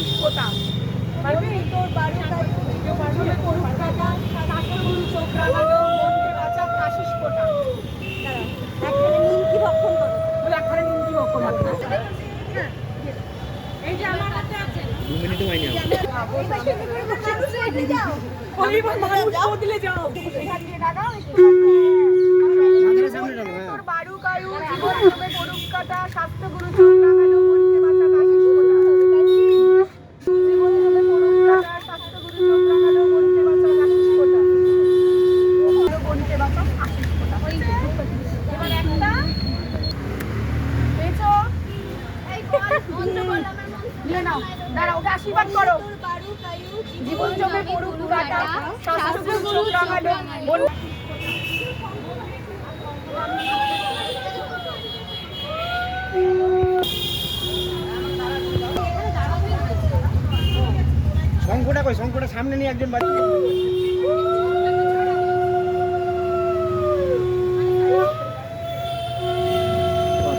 আশিস ফোঁটা পারবি তোর বাড়ি পারবে করুক কাটা শাস্ত্রগুরু চোখ রাঙালো মনকে বাঁচা আশিস ফোঁটা একখানে নিমকি ভক্ষণ করো বলে একখানে নিমকি ভক্ষণ করো এই যে আমার হাতে আছে 2 মিনিটও হয়নি ওই মানুষ বদলে যাও এখান দিয়ে লাগাও তোর বাড়ু কারু জীবন জমে করুক কাটা শাস্ত্রগুরু চোখ রাঙালো মনকে বাঁচা আশিস ফোঁটা জীবন জমে করুক কাটা শাস্ত্রগুরু চোখ রাঙালো মনকে বাঁচা আশিস ফোঁটা মনকে বাঁচা আশিস ফোঁটা এবার একটা পেছো এই মন্ত্র বললাম নিয়ে নাও দাঁড়াও ওকে আশীর্বাদ করো জীবন জমে করুক কাটা শাস্ত্রগুরু চোখ রাঙালো শঙ্কুটা কই শঙ্কুটা সামনে নিয়ে একজন বাড়ি